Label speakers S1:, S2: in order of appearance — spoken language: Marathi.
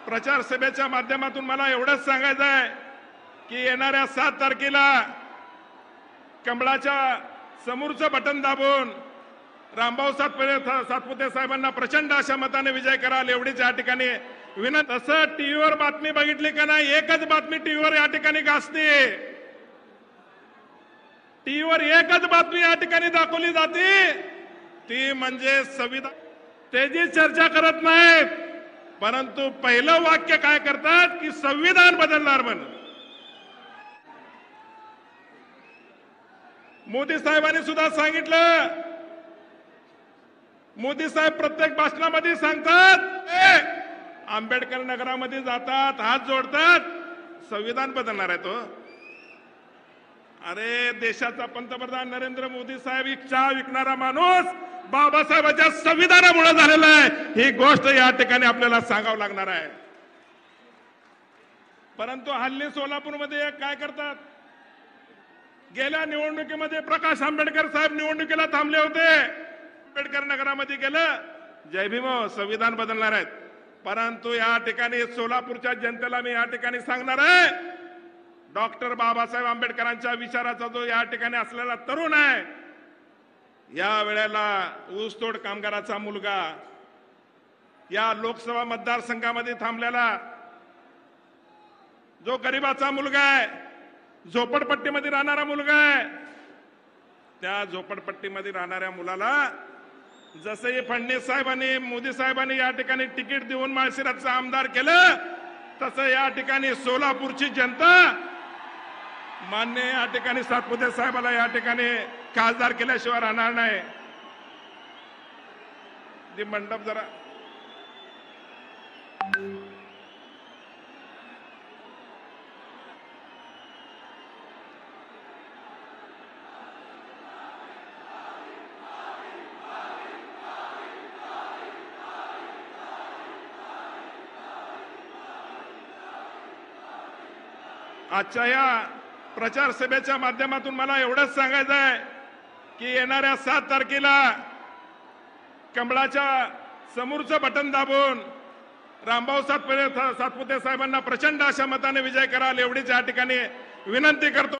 S1: प्रचार सभेच्या माध्यमातून मला एवढंच सांगायचं आहे की येणाऱ्या 7 तारखेला कमळाच्या समोरचं बटन दाबून रामभाऊ सातपुते साहेबांना प्रचंड अशा मताने विजय कराल एवढीच या ठिकाणी विनंती। तसं टीव्हीवर बातमी बघितली का नाही, एकच बातमी टीव्हीवर या ठिकाणी गाजते, टीव्हीवर एकच बातमी या ठिकाणी दाखवली जाते, ती म्हणजे संविधान। त्याची चर्चा करत नाहीत, परंतु पहिलं वाक्य काय करतात की संविधान बदलणार म्हणून। मोदी साहेबांनी सुद्धा सांगितलं, मोदी साहेब प्रत्येक भाषणामध्ये सांगतात, आंबेडकर नगरामध्ये जातात, हात जोडतात, संविधान बदलणार आहे तो। अरे देशाचा पंतप्रधान नरेंद्र मोदी साहेब चहा विकणारा माणूस बाबासाहेबांच्या संविधानामुळे झालेला आहे, ही गोष्ट या ठिकाणी आपल्याला सांगावं लागणार आहे। परंतु हल्ली सोलापूरमध्ये काय करतात, गेल्या निवडणुकीमध्ये प्रकाश आंबेडकर साहेब निवडणुकीला थांबले होते, आंबेडकर नगरामध्ये गेलं, जय भीम संविधान बदलणार आहेत। परंतु या ठिकाणी सोलापूरच्या जनतेला मी या ठिकाणी सांगणार आहे, डॉक्टर बाबासाहेब आंबेडकरांच्या विचाराचा जो या ठिकाणी असलेला तरुण आहे, या वेळेला ऊसतोड कामगाराचा मुलगा, या लोकसभा मतदारसंघामध्ये थांबलेला जो गरिबाचा मुलगा आहे, झोपडपट्टीमध्ये राहणारा मुलगा आहे, त्या झोपडपट्टीमध्ये राहणाऱ्या मुलाला जसे फडणवीस साहेबांनी मोदी साहेबांनी या ठिकाणी तिकीट देऊन माळशिरसचा आमदार केलं, तसं या ठिकाणी सोलापूरची जनता मान्य या ठिकाणी सातपुते साहेबाला या ठिकाणी खासदार केल्याशिवाय राहणार नाही। जी मंडप जरा आजच्या या प्रचार सभेच्या माध्यमातून मला एवढंच सांगायचं आहे की येणाऱ्या 7 तारखेला कमळाच्या समोरचं बटन दाबून रामभाऊ सातपुते साहेबांना प्रचंड अशा मताने विजय कराल एवढीच या ठिकाणी विनंती करतो।